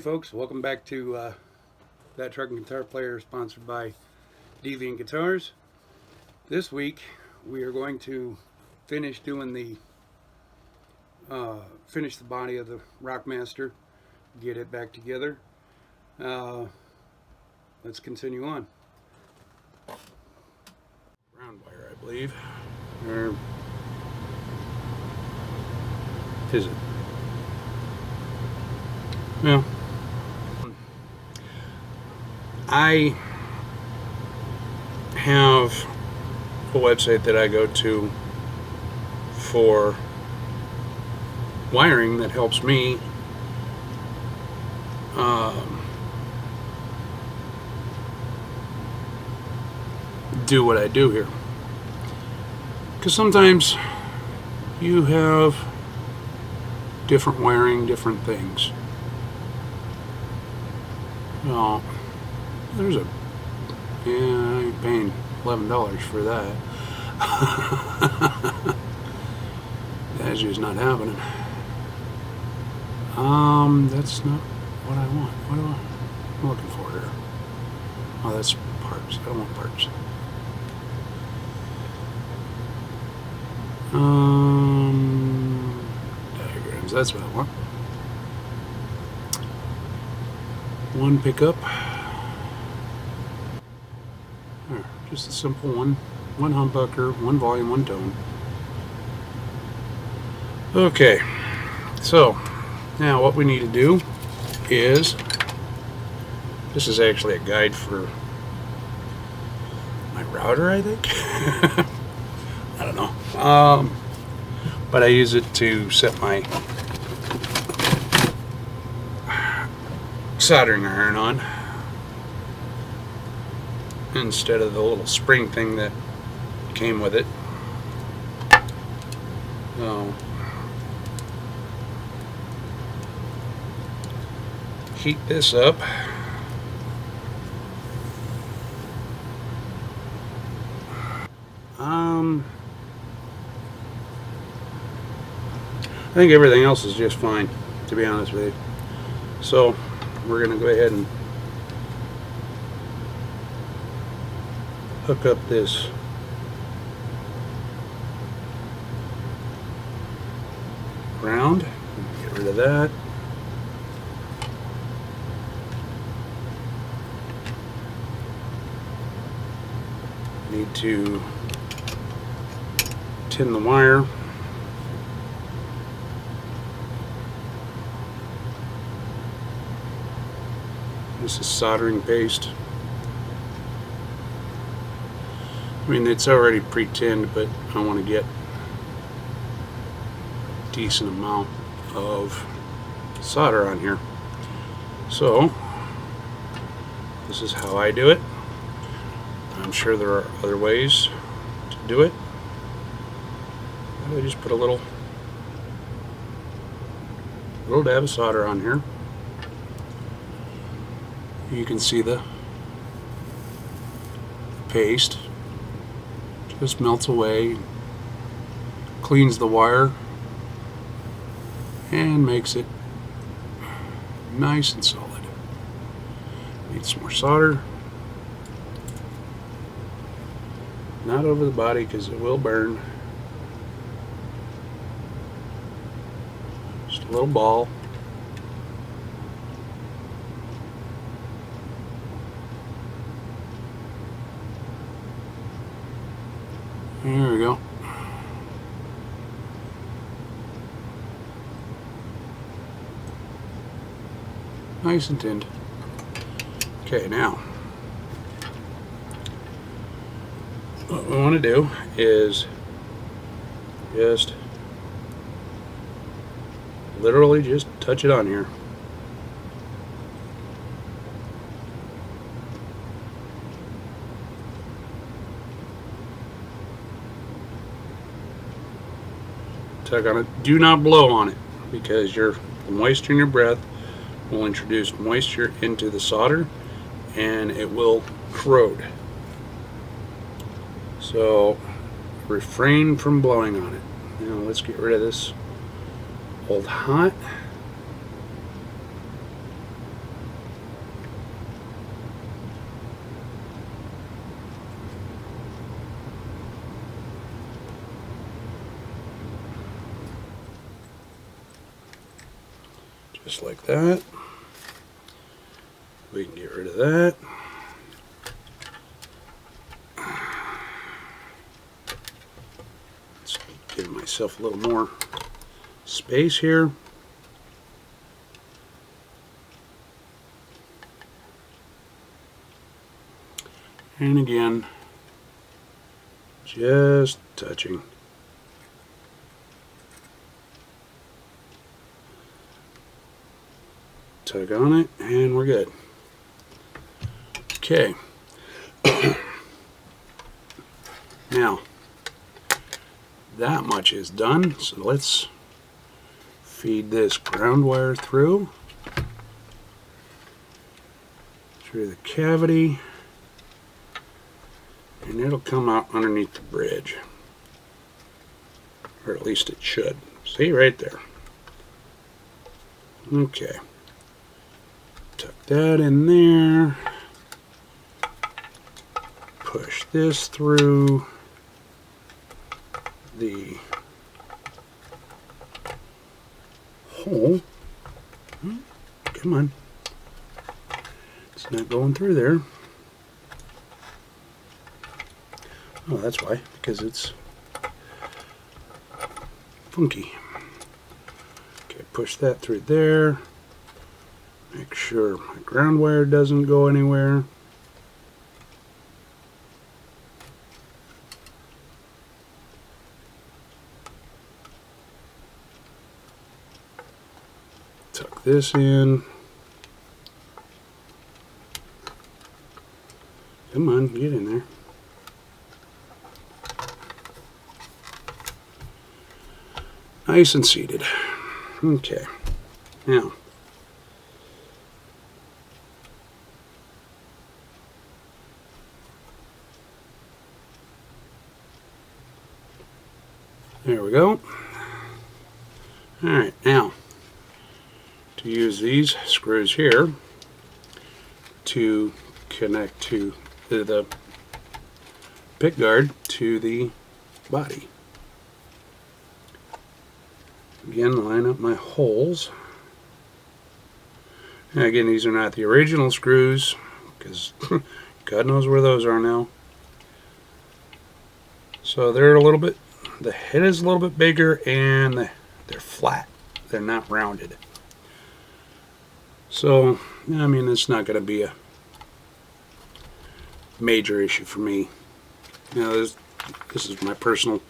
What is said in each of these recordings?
Hey folks, welcome back to That Truck and Guitar Player, sponsored by Deviant Guitars. This week we are going to finish doing the finish the body of the Rockmaster, get it back together. Let's continue on. Round wire, I believe, or is it? Well, I have a website that I go to for wiring that helps me do what I do here. Because sometimes you have different wiring, different things. Well, there's a, yeah, I ain't paying $11 for that. That's just not happening. That's not what I want. What am I looking for here? Oh, that's parts. I don't want parts. Diagrams. That's what I want. One pickup. There, just a simple one humbucker, one volume, one tone. Okay, so now what we need to do is, this is actually a guide for my router, I think. I don't know, but I use it to set my soldering iron on instead of the little spring thing that came with it. So heat this up. I think everything else is just fine, to be honest with you. So we're going to go ahead and hook up this ground. Get rid of that. Need to tin the wire. This is soldering paste. I mean, it's already pre-tinned, but I want to get a decent amount of solder on here. So this is how I do it. I'm sure there are other ways to do it. I just put a little dab of solder on here. You can see the paste just melts away, cleans the wire, and makes it nice and solid. Need some more solder. Not over the body because it will burn. Just a little ball. There we go. Nice and tinned. Okay, now what we want to do is just literally just touch it on here. Tug on it. Do not blow on it, because the moisture in your breath will introduce moisture into the solder and it will corrode. So refrain from blowing on it. Now let's get rid of this old hot. Just like that. We can get rid of that. Let's give myself a little more space here. And again, just touching. Tug on it, and we're good. Okay. Now, that much is done, so let's feed this ground wire through the cavity, and it'll come out underneath the bridge, or at least it should. See right there. Okay, tuck that in there, push this through the hole. Come on, it's not going through there. Oh, that's why, because it's funky. Okay, push that through there. Make sure my ground wire doesn't go anywhere. Tuck this in. Come on, get in there. Nice and seated. Okay, now there we go. Alright, now to use these screws here to connect to the pick guard to the body. Again, line up my holes. And again, these are not the original screws, because God knows where those are now. So they're a little bit, the head is a little bit bigger, and they're flat. They're not rounded. So, I mean, it's not going to be a major issue for me. You know, this is my personal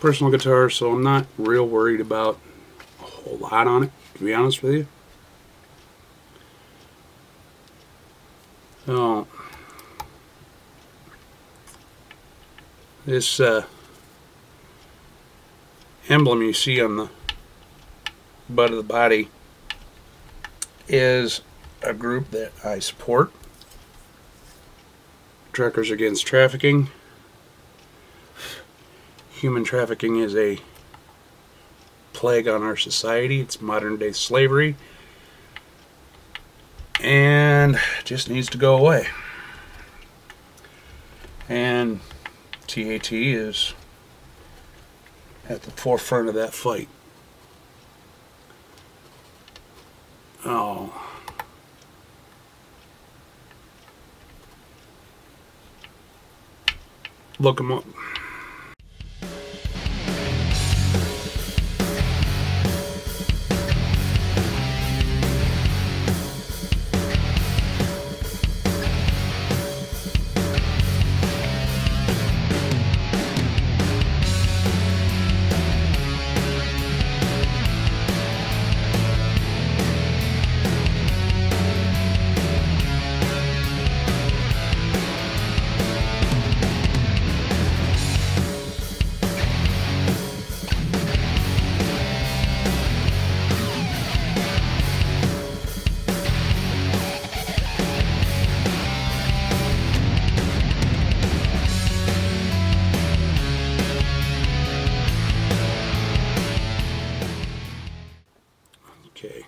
guitar, so I'm not real worried about a whole lot on it, to be honest with you. So this emblem you see on the butt of the body is a group that I support, Truckers Against Trafficking. Human trafficking is a plague on our society. It's modern day slavery, and just needs to go away. And TAT is at the forefront of that fight. Oh, look 'em up. Okay,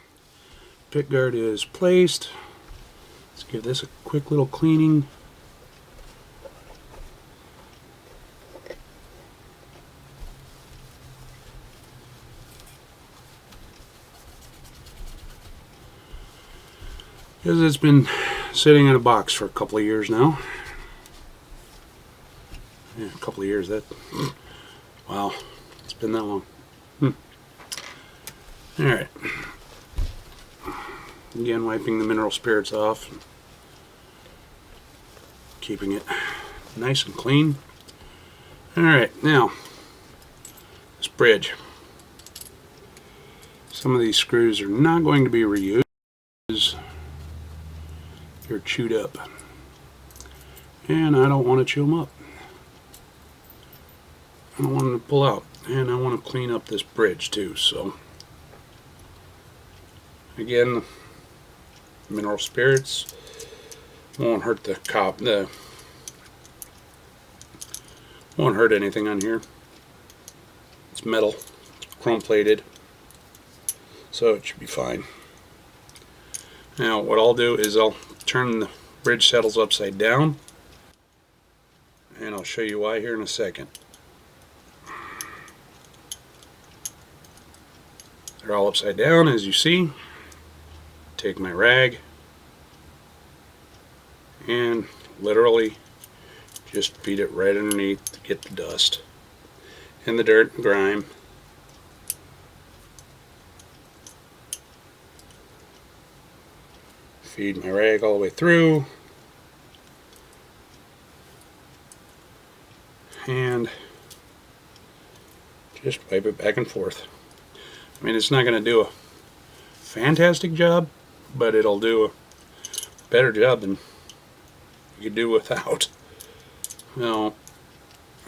pickguard is placed. Let's give this a quick little cleaning. because it's been sitting in a box for a couple of years now. Yeah, a couple of years. That, wow, it's been that long. All right. Again, wiping the mineral spirits off, keeping it nice and clean. All right, now this bridge. Some of these screws are not going to be reused. They're chewed up, and I don't want to chew them up. I don't want them to pull out, and I want to clean up this bridge too. So again, mineral spirits won't hurt the won't hurt anything on here. It's metal, it's chrome plated, so it should be fine. Now what I'll do is I'll turn the bridge saddles upside down, and I'll show you why here in a second. They're all upside down, as you see. Take my rag and literally just feed it right underneath to get the dust and the dirt and grime. Feed my rag all the way through, and just wipe it back and forth. I mean, it's not going to do a fantastic job, but it'll do a better job than you could do without. Now,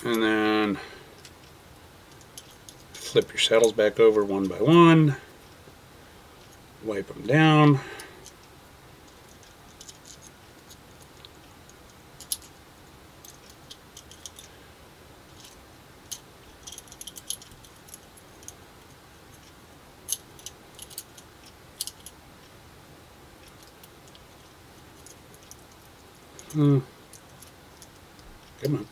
and then flip your saddles back over one by one, wipe them down. Come on.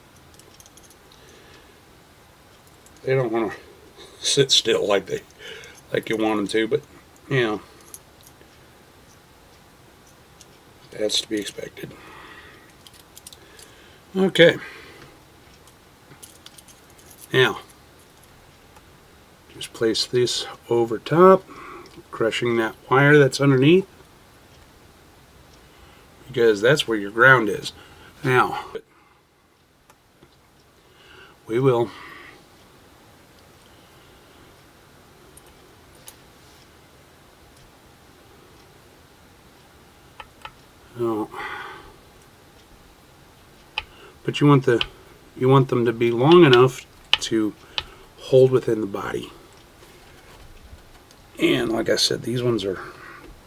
They don't want to sit still like you want them to, but you know, that's to be expected. Okay. Now, just place this over top, crushing that wire that's underneath, because that's where your ground is. Now, we will but you want them to be long enough to hold within the body. And like I said, these ones are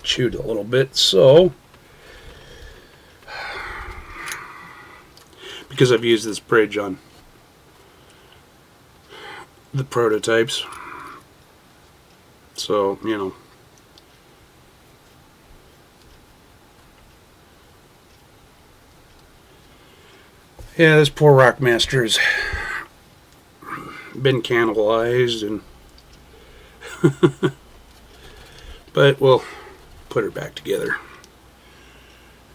chewed a little bit, so because I've used this bridge on the prototypes, so you know, yeah, this poor Rockmaster has been cannibalized, and but we'll put her back together.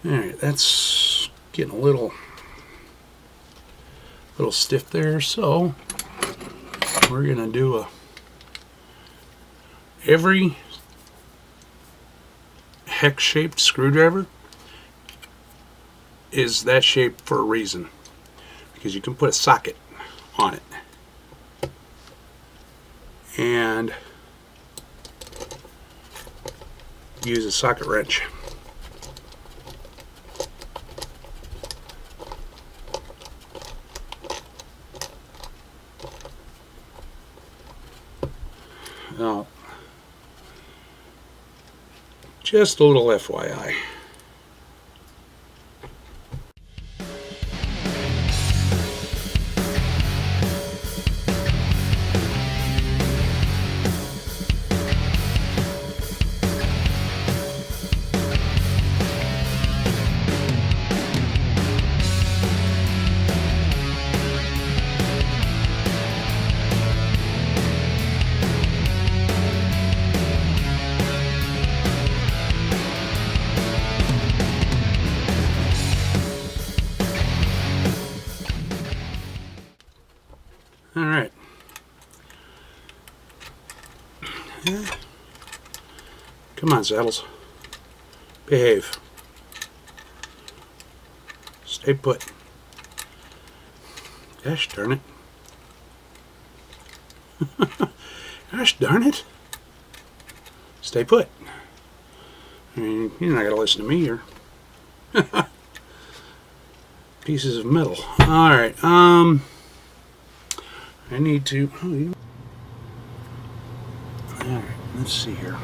Alright, that's getting a little stiff there, so we're gonna do every hex shaped screwdriver is that shape for a reason, because you can put a socket on it and use a socket wrench. Now, just a little FYI. All right. Come on, Saddles. Behave. Stay put. Gosh darn it. Gosh darn it. Stay put. I mean, you're not going to listen to me here. Pieces of metal. Alright, I need to... Alright, let's see here.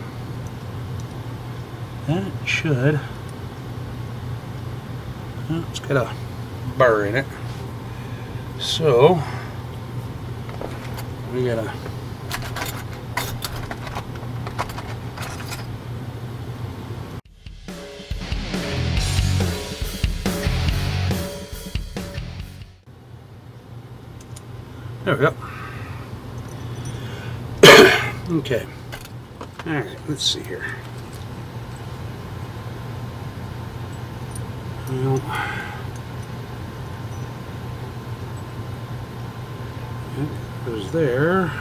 That should... Well, it's got a bar in it. So, we gotta... There we go. Okay. Alright, let's see here. Well, it goes there.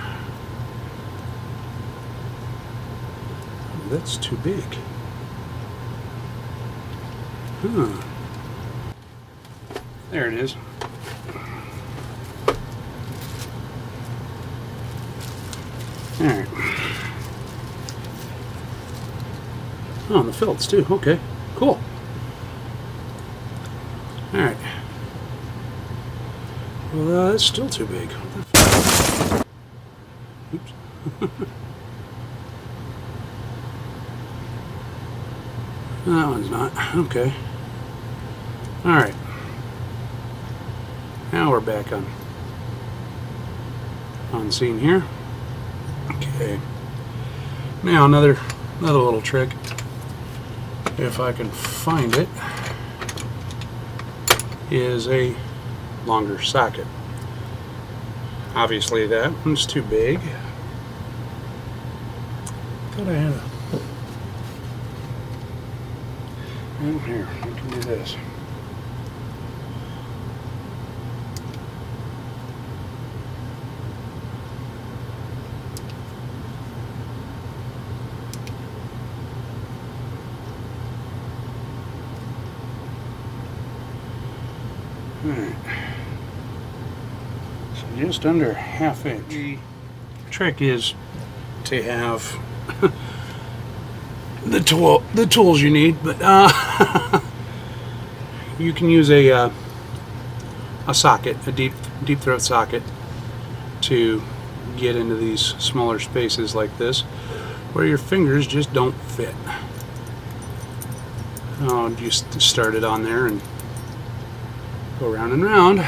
That's too big. Huh. There it is. Alright. Oh, and the felts too. Okay, cool. Alright. Well, that's still too big. Oops. That one's not. Okay. Alright. Now we're back on scene here. Okay. Now another little trick, if I can find it, is a longer socket. Obviously that one's too big. Thought I had a... Oh, here, I can do this. Alright, so just under a ½ inch. The trick is to have the tools you need, but you can use a socket, a deep throat socket, to get into these smaller spaces like this, where your fingers just don't fit. Just start it on there and go round and round.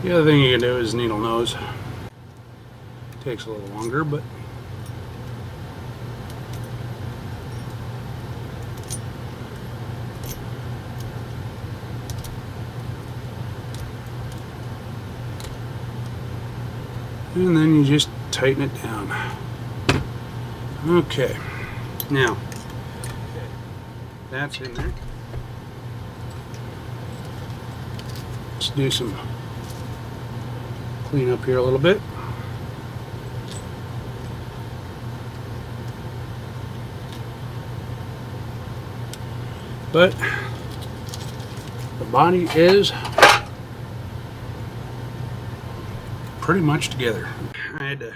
The other thing you can do is needle nose. Takes a little longer, but and then you just tighten it down. Okay, now that's in there. Let's do some clean up here a little bit. But the body is pretty much together. I had to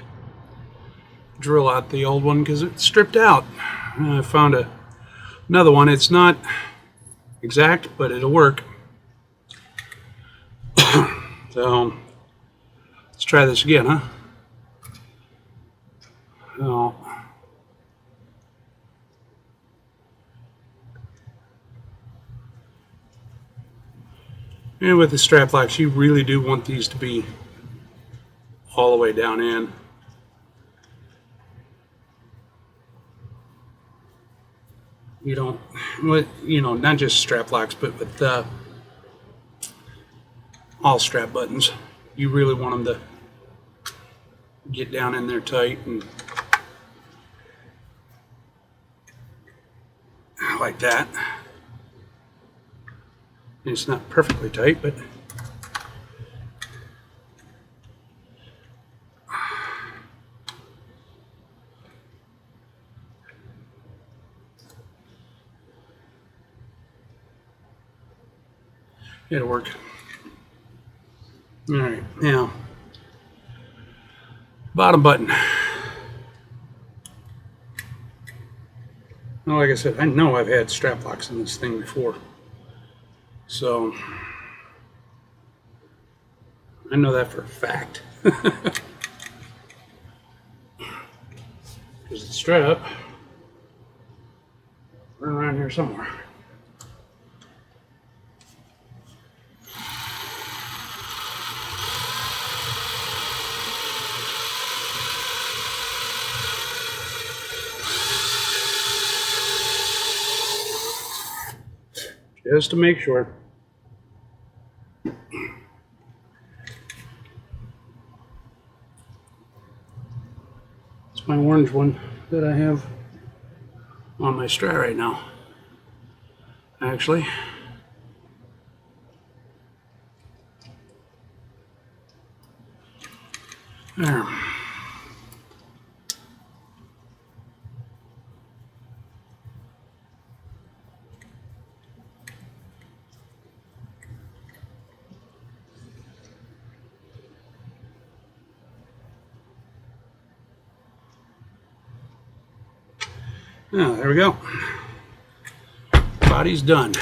drill out the old one because it stripped out. I found another one. It's not exact, but it'll work. So let's try this again, huh? So, and with the strap locks, you really do want these to be all the way down in. You don't, not just strap locks, but with all strap buttons, you really want them to get down in there tight and like that. It's not perfectly tight, but It'll work. All right, now bottom button. Well, like I said, I know I've had strap locks in this thing before, so I know that for a fact. Because the strap run around here somewhere. Just to make sure. It's my orange one that I have on my strap right now. Actually, there. Oh, there we go. Body's done.